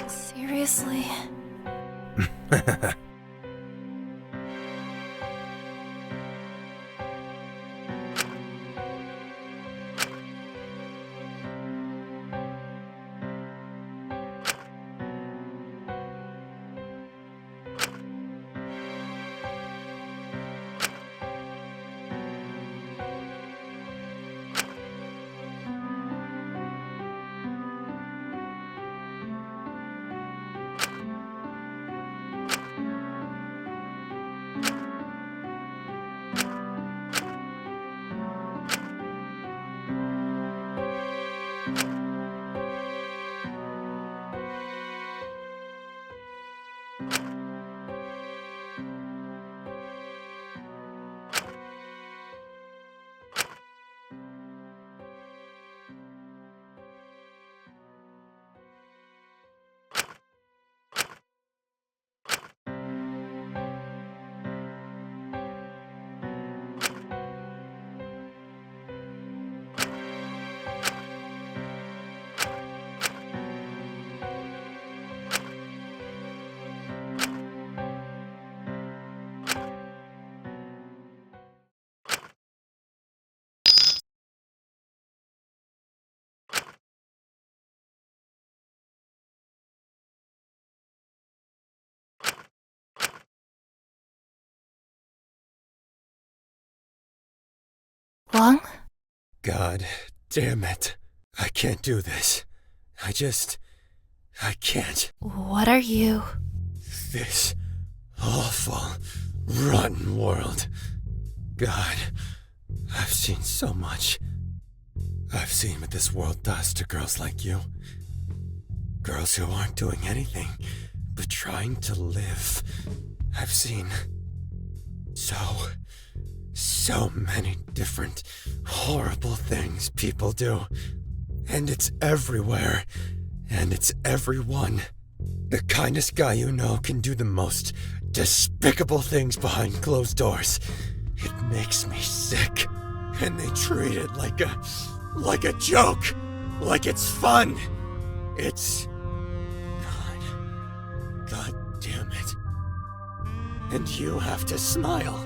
Seriously? Wang? God damn it. I can't do this. I can't. What are you? This awful, rotten world. God, I've seen so much. I've seen what this world does to girls like you. Girls who aren't doing anything but trying to live. I've seen so many different horrible things people do. And it's everywhere. And it's everyone. The kindest guy you know can do the most despicable things behind closed doors. It makes me sick. And they treat it like a joke. Like it's fun. It's... God damn it. And you have to smile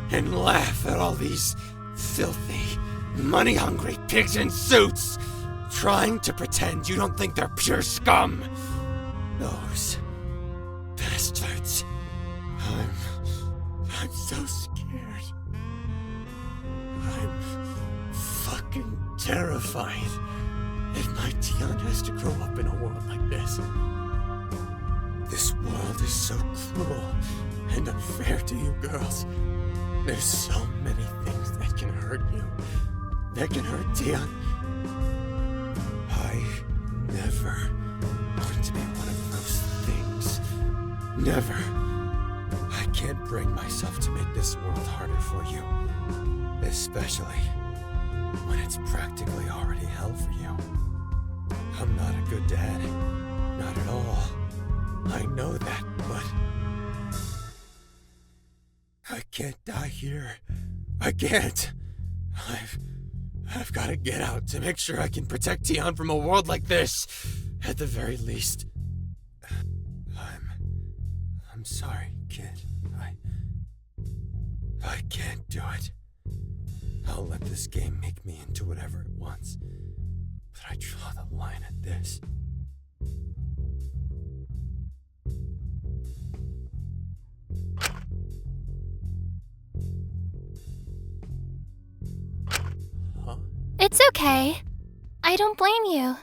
and laugh at all these filthy, money-hungry pigs in suits trying to pretend you don't think they're pure scum. Those bastards. I'm so scared. I'm fucking terrified that my Tian has to grow up in a world like this. This world is so cruel and unfair to you girls. There's so many things that can hurt you. That can hurt Tian. I never want to be one of those things. Never. I can't bring myself to make this world harder for you. Especially when it's practically already hell for you. I'm not a good dad. Not at all. I know that, but... I can't die here. I can't. I've got to get out to make sure I can protect Tian from a world like this. At the very least. I'm sorry, kid. I can't do it. I'll let this game make me into whatever it wants. But I draw the line at this. Huh? It's okay. I don't blame you.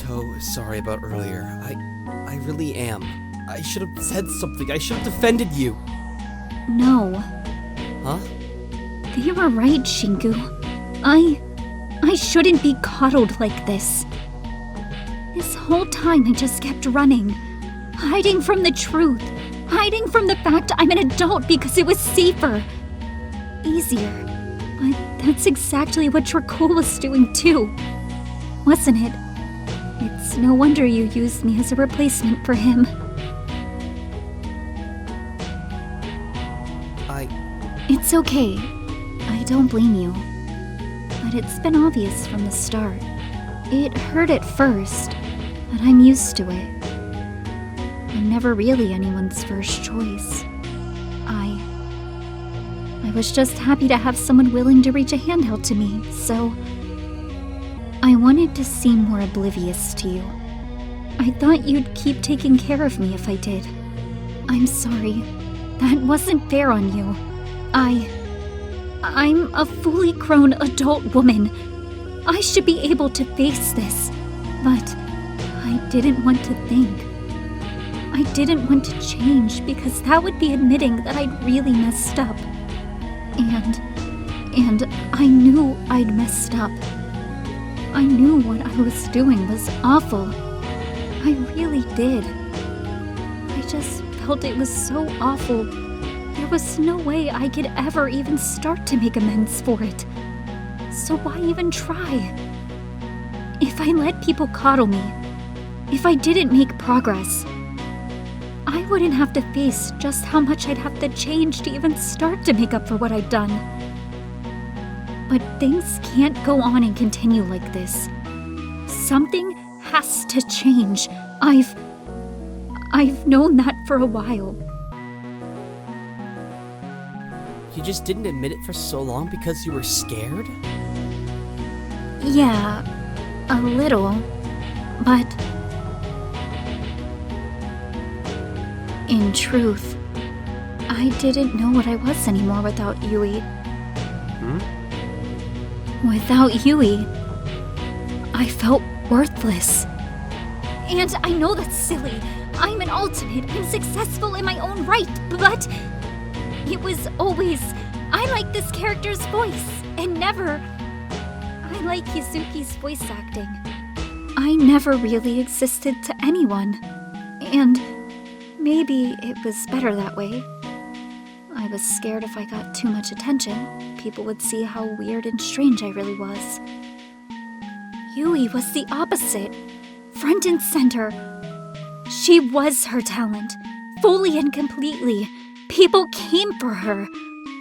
Maiko, sorry about earlier. I really am. I should have said something. I should have defended you. No. Huh? They were right, Shinku. I shouldn't be coddled like this. This whole time I just kept running, hiding from the truth, hiding from the fact I'm an adult because it was safer, easier. But that's exactly what Dracul was doing too, wasn't it? It's no wonder you used me as a replacement for him. It's okay. I don't blame you. But it's been obvious from the start. It hurt at first, but I'm used to it. I'm never really anyone's first choice. I was just happy to have someone willing to reach a hand out to me, so I wanted to seem more oblivious to you. I thought you'd keep taking care of me if I did. I'm sorry. That wasn't fair on you. I'm a fully grown adult woman. I should be able to face this, but I didn't want to think. I didn't want to change because that would be admitting that I'd really messed up. And I knew I'd messed up. I knew what I was doing was awful. I really did. I just felt it was so awful. There was no way I could ever even start to make amends for it. So why even try? If I let people coddle me, if I didn't make progress, I wouldn't have to face just how much I'd have to change to even start to make up for what I'd done. But things can't go on and continue like this. Something has to change. I've known that for a while. You just didn't admit it for so long because you were scared? Yeah, a little, but in truth, I didn't know what I was anymore without Yui. Without Yui, I felt worthless. And I know that's silly. I'm an ultimate. I'm successful in my own right, but it was always, I like this character's voice, and never, I like Yuzuki's voice acting. I never really existed to anyone, and maybe it was better that way. I was scared if I got too much attention, people would see how weird and strange I really was. Yui was the opposite, front and center. She was her talent, fully and completely. People came for her.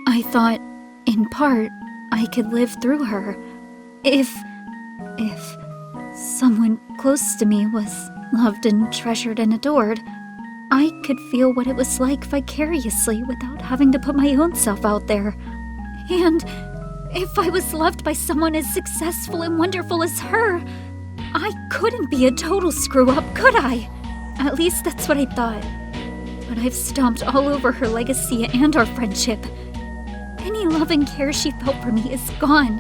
I thought, in part, I could live through her. If someone close to me was loved and treasured and adored, I could feel what it was like vicariously without having to put my own self out there. And if I was loved by someone as successful and wonderful as her, I couldn't be a total screw-up, could I? At least that's what I thought. But I've stomped all over her legacy and our friendship. Any love and care she felt for me is gone.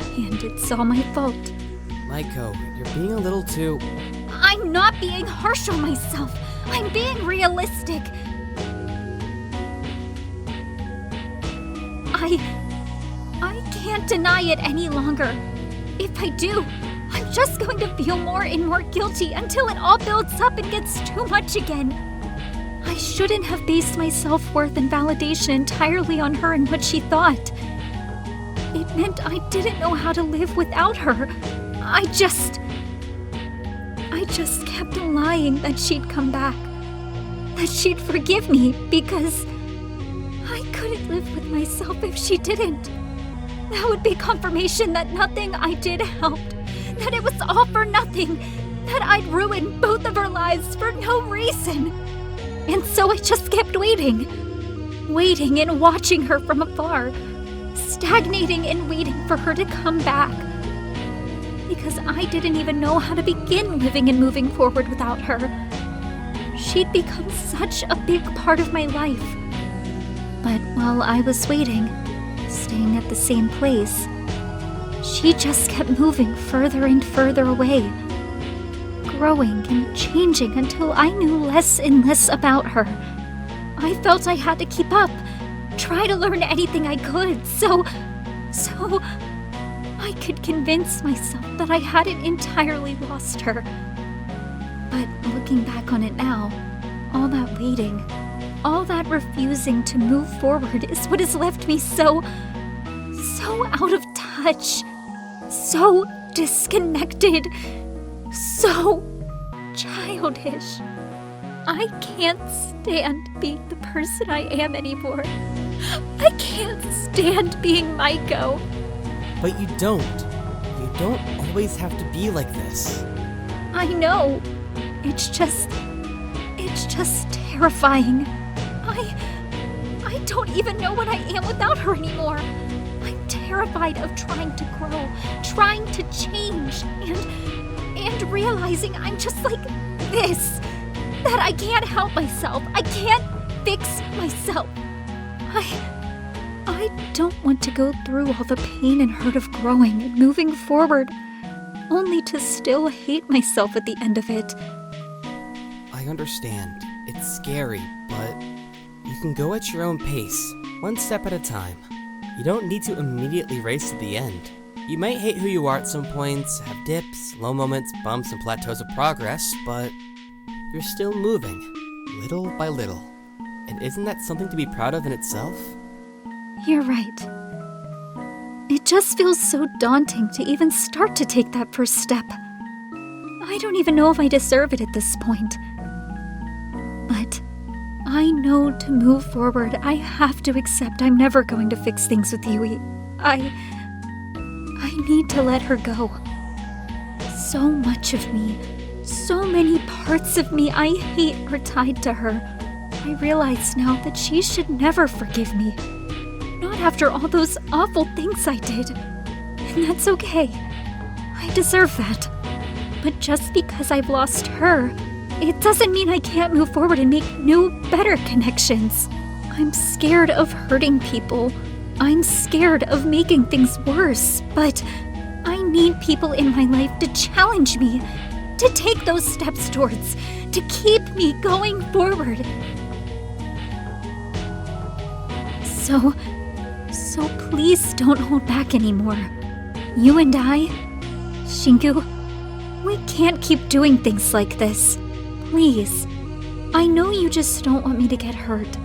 And it's all my fault. Maiko, you're being a little too... I'm not being harsh on myself. I'm being realistic. I can't deny it any longer. If I do, I'm just going to feel more and more guilty until it all builds up and gets too much again. I shouldn't have based my self-worth and validation entirely on her and what she thought. It meant I didn't know how to live without her. I just kept lying that she'd come back, that she'd forgive me, because I couldn't live with myself if she didn't. That would be confirmation that nothing I did helped, that it was all for nothing, that I'd ruined both of our lives for no reason. And so I just kept waiting and watching her from afar, stagnating and waiting for her to come back. Because I didn't even know how to begin living and moving forward without her. She'd become such a big part of my life. But while I was waiting, staying at the same place, she just kept moving further and further away. growing and changing until I knew less and less about her. I felt I had to keep up, try to learn anything I could, so I could convince myself that I hadn't entirely lost her. But looking back on it now, all that waiting, all that refusing to move forward is what has left me so out of touch, so disconnected, so childish. I can't stand being the person I am anymore. I can't stand being Maiko. But you don't. You don't always have to be like this. I know. It's just terrifying. I don't even know what I am without her anymore. I'm terrified of trying to grow, trying to change, and realizing I'm just like this. That I can't help myself. I can't fix myself. I don't want to go through all the pain and hurt of growing and moving forward, only to still hate myself at the end of it. I understand. It's scary, but you can go at your own pace, one step at a time. You don't need to immediately race to the end. You might hate who you are at some points, have dips, low moments, bumps, and plateaus of progress, but you're still moving, little by little. And isn't that something to be proud of in itself? You're right. It just feels so daunting to even start to take that first step. I don't even know if I deserve it at this point. But I know to move forward, I have to accept I'm never going to fix things with Yui. I need to let her go. So much of me, so many parts of me I hate are tied to her. I realize now that she should never forgive me. Not after all those awful things I did. And that's okay. I deserve that. But just because I've lost her, it doesn't mean I can't move forward and make new, better connections. I'm scared of hurting people. I'm scared of making things worse. But I need people in my life to challenge me, to take those steps towards, to keep me going forward. So please don't hold back anymore. You and I, Shinku, we can't keep doing things like this. Please. I know you just don't want me to get hurt.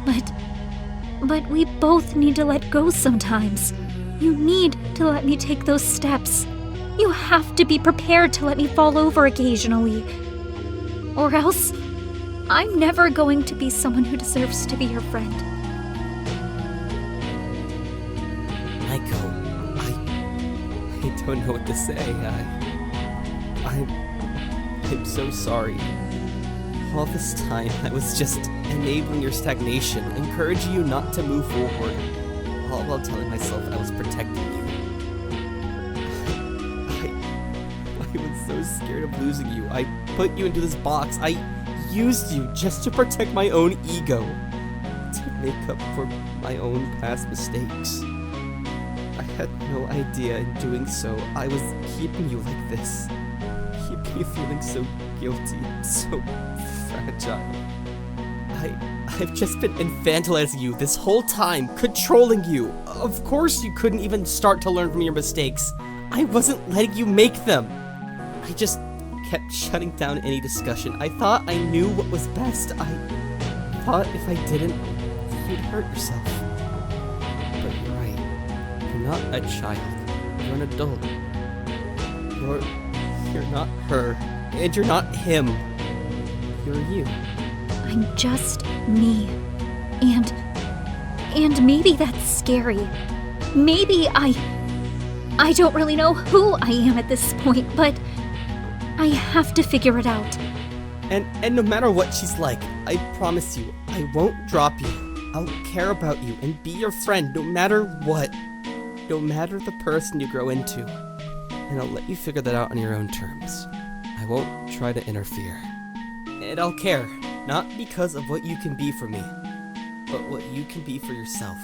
But we both need to let go sometimes. You need to let me take those steps. You have to be prepared to let me fall over occasionally. Or else, I'm never going to be someone who deserves to be your friend. Maiko, I don't know what to say. I'm so sorry. All this time, I was just enabling your stagnation, encouraging you not to move forward, all while telling myself I was protecting you. I was so scared of losing you. I put you into this box. I used you just to protect my own ego, to make up for my own past mistakes. I had no idea in doing so I was keeping you like this, keeping you feeling so guilty, so fragile. I've just been infantilizing you this whole time, controlling you. Of course you couldn't even start to learn from your mistakes. I wasn't letting you make them. I just kept shutting down any discussion. I thought I knew what was best. I thought if I didn't, you'd hurt yourself. But you're right. You're not a child. You're an adult. You're not her. And you're not him. You're you. I'm just me. And maybe that's scary. Maybe I don't really know who I am at this point, but I have to figure it out. And no matter what she's like, I promise you, I won't drop you. I'll care about you and be your friend no matter what. No matter the person you grow into. And I'll let you figure that out on your own terms. I won't try to interfere. And I'll care, not because of what you can be for me, but what you can be for yourself.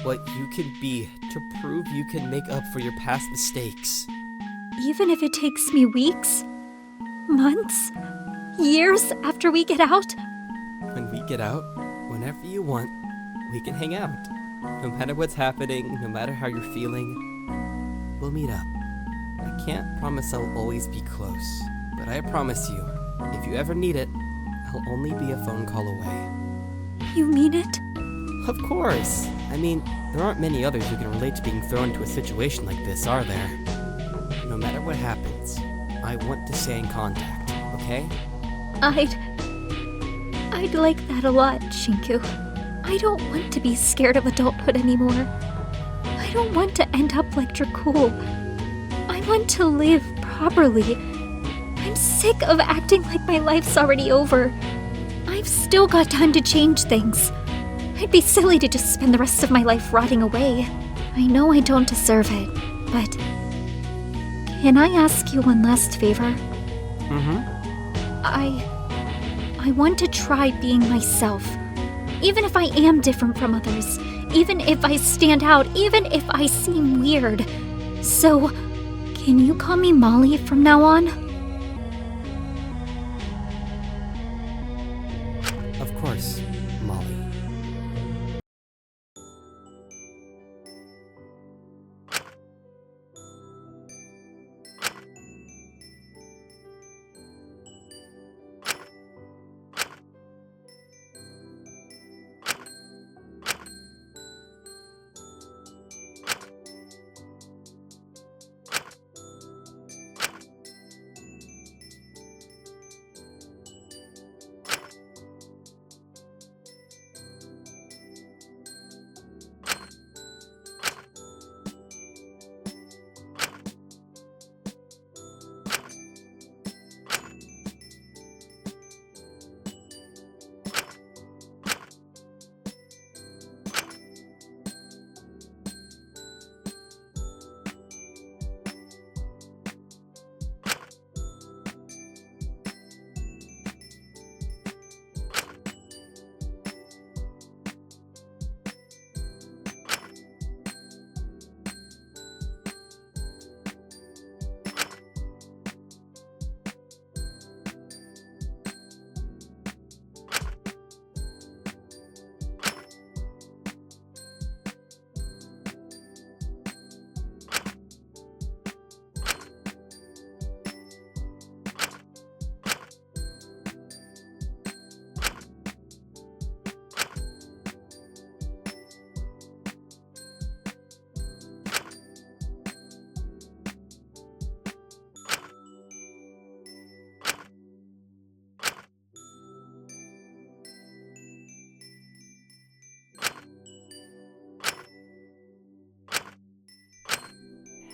What you can be to prove you can make up for your past mistakes. Even if it takes me weeks, Months? Years after we get out? When we get out, whenever you want, we can hang out. No matter what's happening, no matter how you're feeling, we'll meet up. I can't promise I'll always be close, but I promise you, if you ever need it, I'll only be a phone call away. You mean it? Of course! I mean, there aren't many others who can relate to being thrown into a situation like this, are there? No matter what happens, I want to stay in contact, okay? I'd like that a lot, Shinku. I don't want to be scared of adulthood anymore. I don't want to end up like Dracul. I want to live properly. I'm sick of acting like my life's already over. I've still got time to change things. I'd be silly to just spend the rest of my life rotting away. I know I don't deserve it, but... Can I ask you one last favor? Mm-hmm. I want to try being myself. Even if I am different from others. Even if I stand out. Even if I seem weird. So, can you call me Molly from now on? Of course, Molly.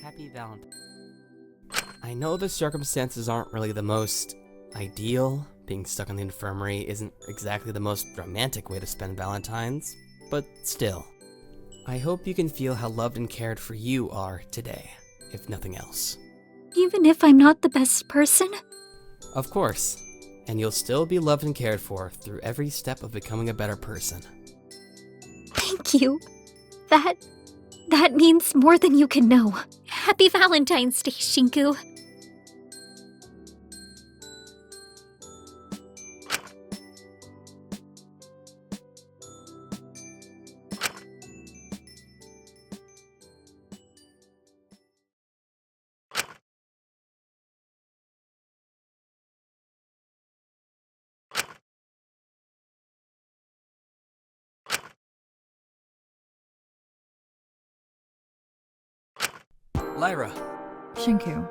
Happy Valentine. I know the circumstances aren't really the most ideal. Being stuck in the infirmary isn't exactly the most romantic way to spend Valentine's, but still. I hope you can feel how loved and cared for you are today, if nothing else. Even if I'm not the best person? Of course, and you'll still be loved and cared for through every step of becoming a better person. Thank you. That means more than you can know. Happy Valentine's Day, Shinku. Lyra. Shinku.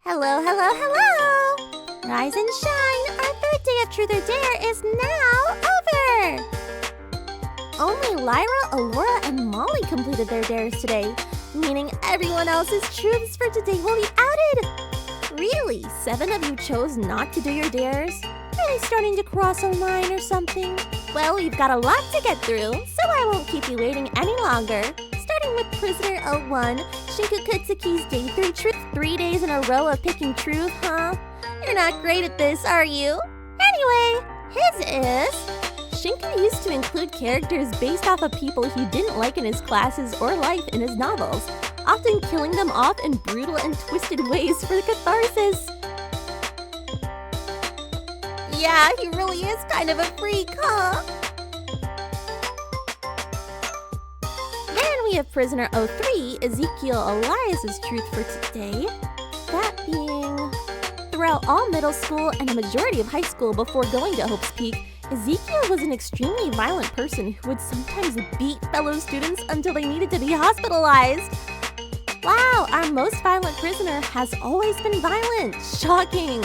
Hello, hello, hello! Rise and shine! Our third day of Truth or Dare is now over! Only Lyra, Alora, and Molly completed their dares today, meaning everyone else's truths for today will be outed! Really? 7 of you chose not to do your dares? Are they starting to cross a line or something? Well, we've got a lot to get through, so I won't keep you waiting any longer. Starting with Prisoner 01, Shinkukutsuki's Day 3 Truth. 3 days in a row of picking truth, huh? You're not great at this, are you? Anyway, his is... Shinka used to include characters based off of people he didn't like in his classes or life in his novels, often killing them off in brutal and twisted ways for the catharsis. Yeah, he really is kind of a freak, huh? we have prisoner 03, Ezekiel Elias's truth for today. That being, throughout all middle school and a majority of high school before going to Hope's Peak, Ezekiel was an extremely violent person who would sometimes beat fellow students until they needed to be hospitalized. Wow, our most violent prisoner has always been violent. Shocking.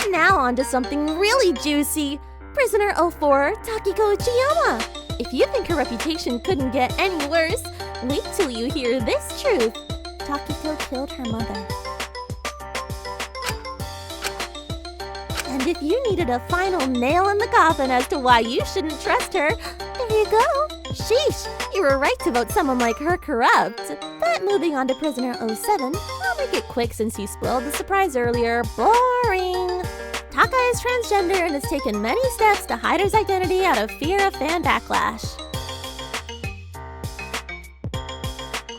Now on to something really juicy. Prisoner 04, Takiko Uchiyama. If you think her reputation couldn't get any worse, wait till you hear this truth. Takiko killed her mother. And if you needed a final nail in the coffin as to why you shouldn't trust her, there you go. Sheesh, you were right to vote someone like her corrupt. But moving on to prisoner 07, I'll make it quick since you spoiled the surprise earlier. Boring. Taka is transgender and has taken many steps to hide his identity out of fear of fan backlash.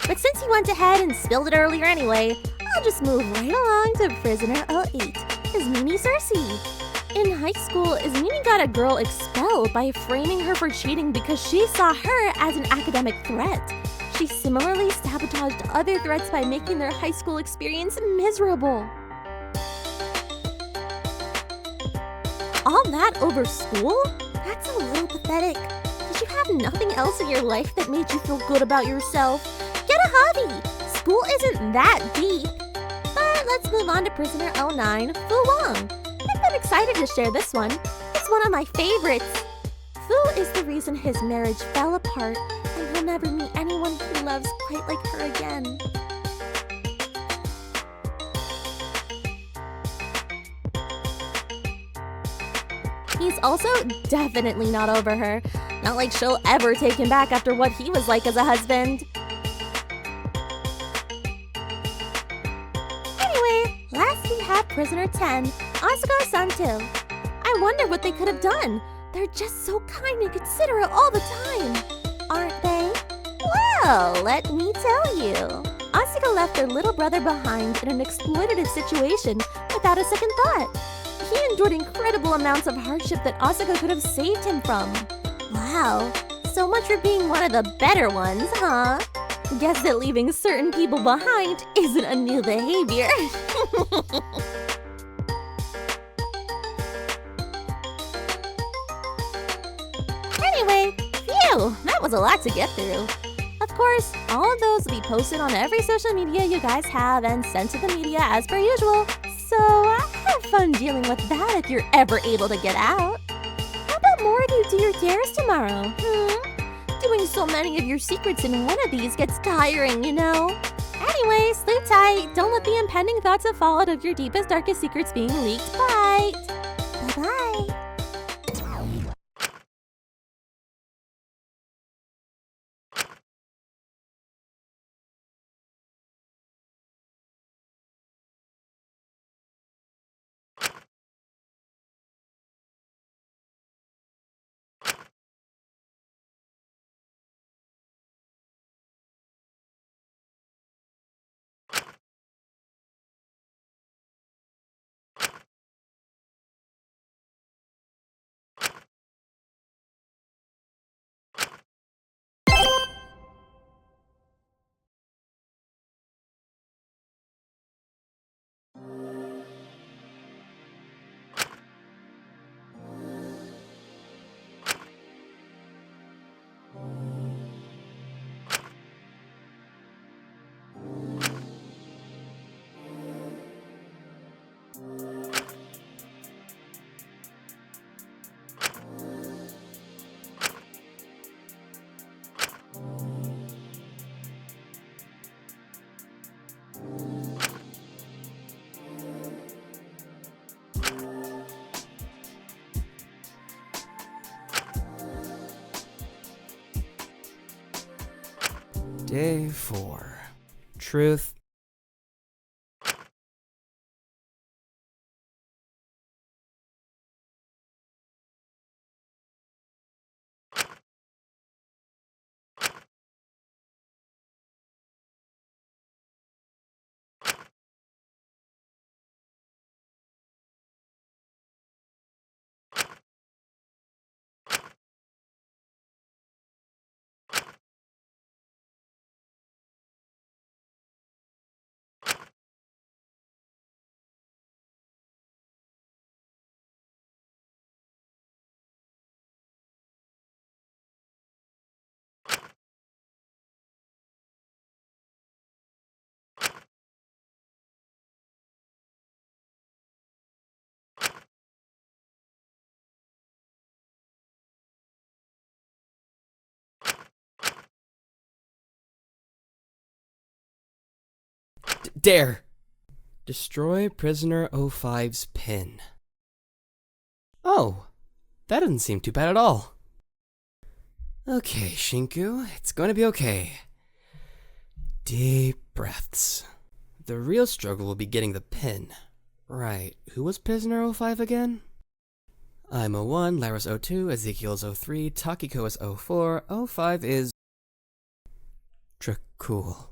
But since he went ahead and spilled it earlier anyway, I'll just move right along to prisoner 08, Izmini Cersei. In high school, Izmini got a girl expelled by framing her for cheating because she saw her as an academic threat. She similarly sabotaged other threats by making their high school experience miserable. All that over school? That's a little pathetic. Did you have nothing else in your life that made you feel good about yourself? Get a hobby! School isn't that deep. But let's move on to prisoner 09, Fu Wang. I've been excited to share this one. It's one of my favorites. Fu is the reason his marriage fell apart, and he'll never meet anyone he loves quite like her again. He's also definitely not over her. Not like she'll ever take him back after what he was like as a husband. Anyway, last we have prisoner 10, Asuka Santil. I wonder what they could have done. They're just so kind and considerate all the time. Aren't they? Well, let me tell you. Asuka left their little brother behind in an exploitative situation without a second thought. He endured incredible amounts of hardship that Asuka could have saved him from. Wow, so much for being one of the better ones, huh? Guess that leaving certain people behind isn't a new behavior. Anyway, phew, that was a lot to get through. Of course, all of those will be posted on every social media you guys have and sent to the media as per usual. So have fun dealing with that if you're ever able to get out. How about more of you do your dares tomorrow? Doing so many of your secrets in one of these gets tiring, you know? Anyway, sleep tight. Don't let the impending thoughts that followed of your deepest, darkest secrets being leaked bite. Bye-bye. Day 4. Truth Dare! Destroy Prisoner 05's pin. Oh, that doesn't seem too bad at all. Okay, Shinku, it's going to be okay. Deep breaths. The real struggle will be getting the pin. Right, who was Prisoner 05 again? I'm 01, Lyra's 02, Ezekiel's 03, Takiko is 04, 05 is... Cool.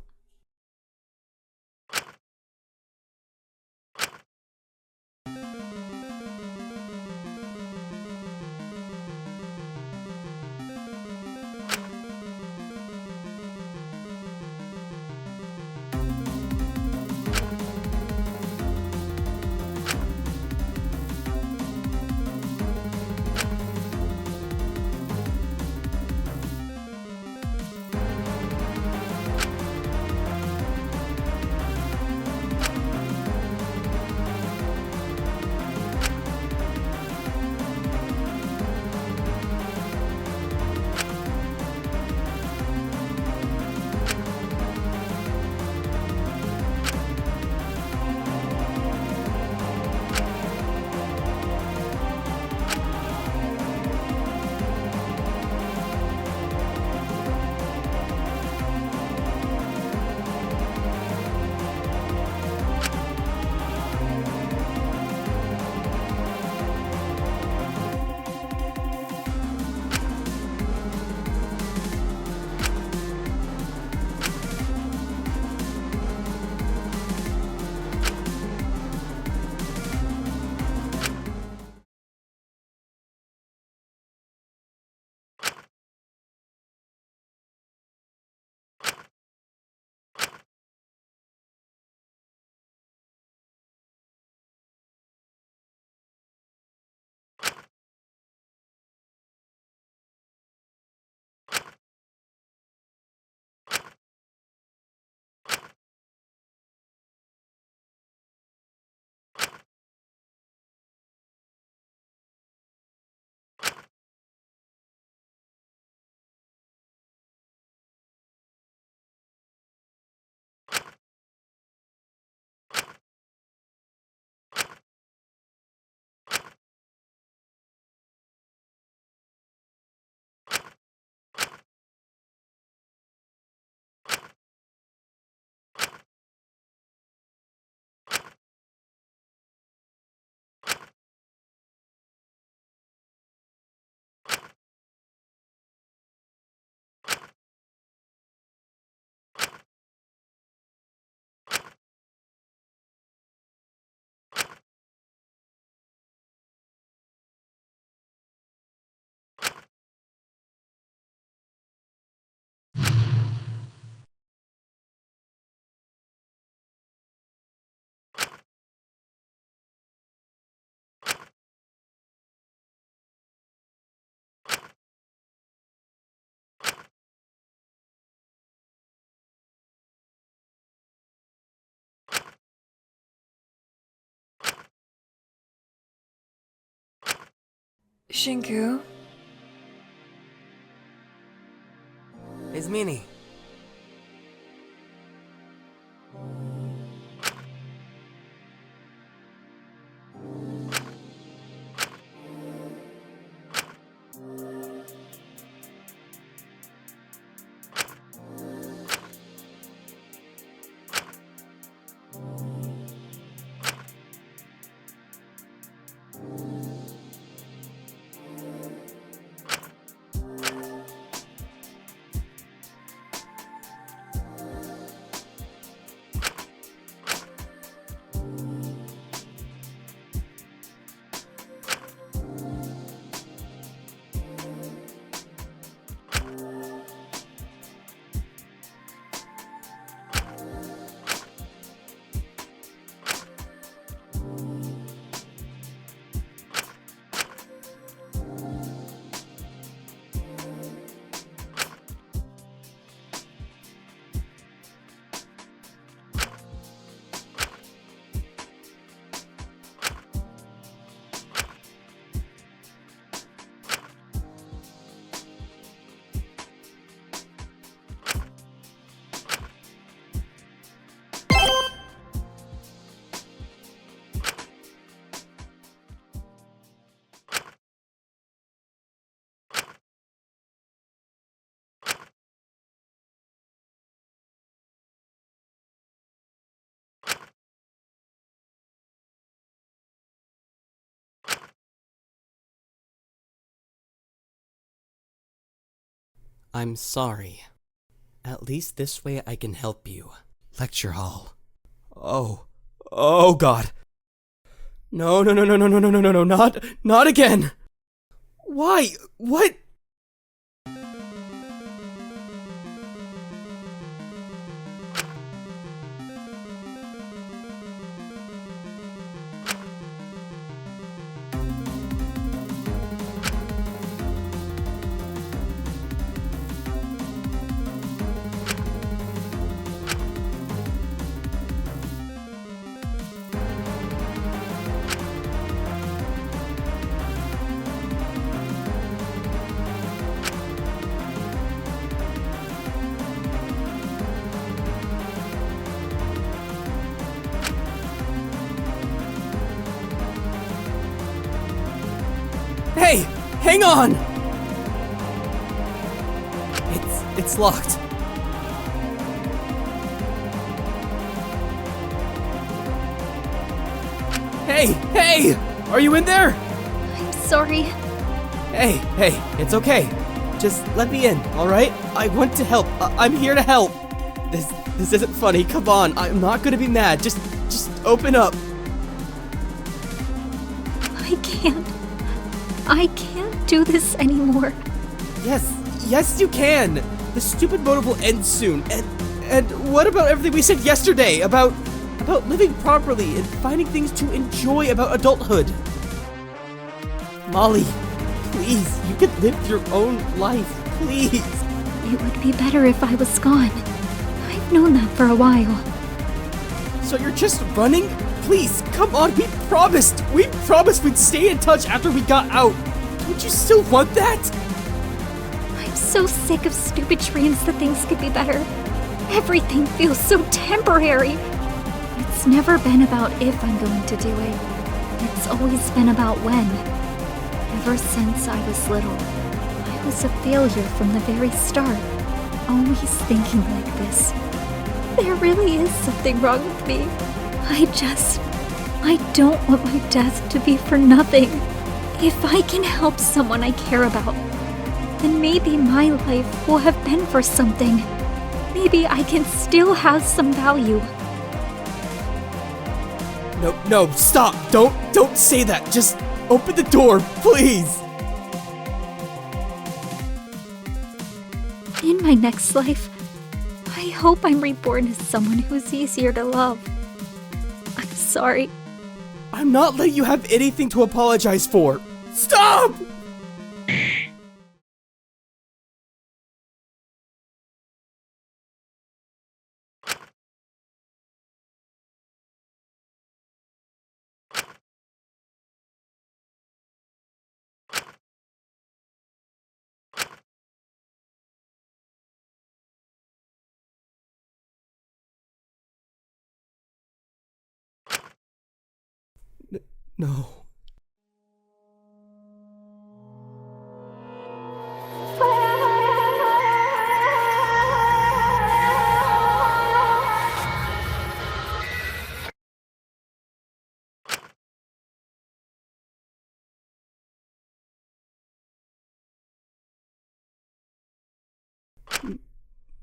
Shinku? It's Minnie. I'm sorry. At least this way I can help you. Lecture hall. Oh God. No, not again. Why? What? Hey, hang on! It's locked. Hey! Are you in there? I'm sorry. Hey, it's okay. Just let me in, alright? I want to help. I'm here to help. This isn't funny. Come on, I'm not gonna be mad. Just open up. I can't do this anymore. Yes you can. The stupid motive will end soon. And what about everything we said yesterday about living properly and finding things to enjoy about adulthood? Molly, please, you can live your own life, please. It would be better if I was gone. I've known that for a while. So you're just running? Please, come on, we promised we'd stay in touch after we got out. Don't you still want that? I'm so sick of stupid dreams that things could be better. Everything feels so temporary. It's never been about if I'm going to do it. It's always been about when. Ever since I was little, I was a failure from the very start. Always thinking like this. There really is something wrong with me. I don't want my death to be for nothing. If I can help someone I care about, then maybe my life will have been for something. Maybe I can still have some value. No, stop. Don't say that. Just open the door, please. In my next life, I hope I'm reborn as someone who's easier to love. I'm sorry. I'm not letting you have anything to apologize for. Stop! No.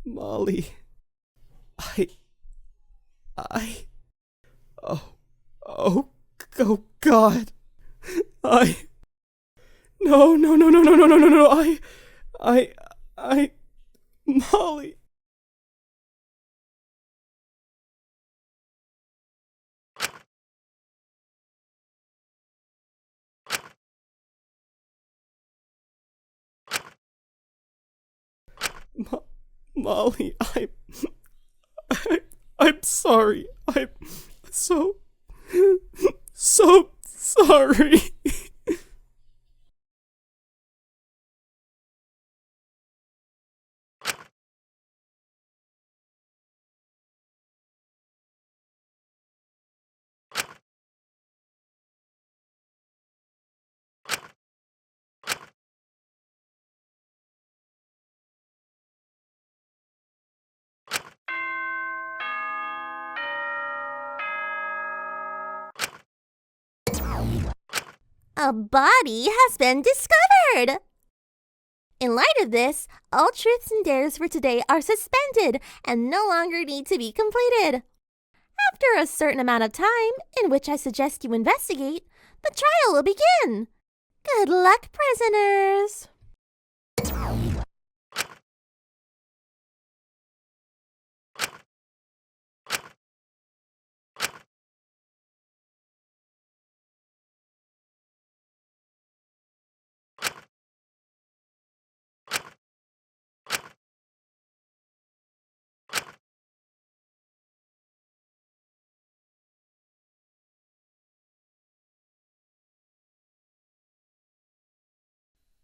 Molly. Oh God. No, Molly. Molly, I'm sorry. I'm so sorry. A body has been discovered! In light of this, all truths and dares for today are suspended and no longer need to be completed. After a certain amount of time, in which I suggest you investigate, the trial will begin. Good luck, prisoners!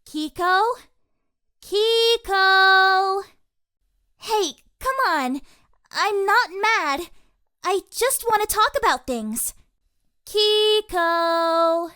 Kiko? Kiko! Hey, come on. I'm not mad. I just want to talk about things. Kiko!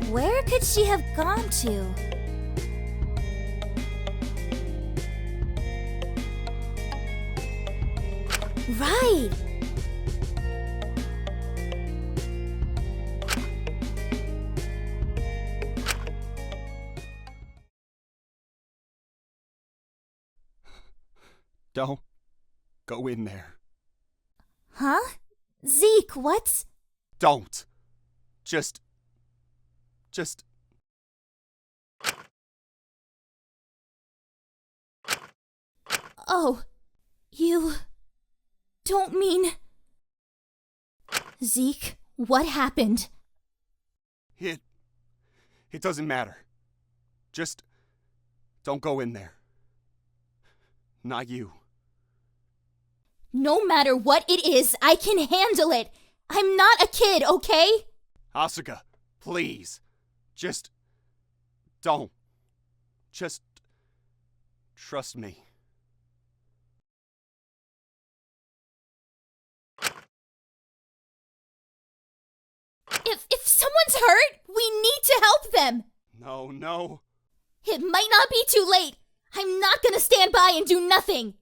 Where could she have gone to? Right! Don't go in there. Huh? Zeke, what's... Don't. Just... Oh, you don't mean... Zeke, what happened? It doesn't matter. Just don't go in there. Not you. No matter what it is, I can handle it. I'm not a kid, okay? Asuka, please. Just don't. Just trust me. If someone's hurt, we need to help them. No. It might not be too late. I'm not gonna stand by and do nothing.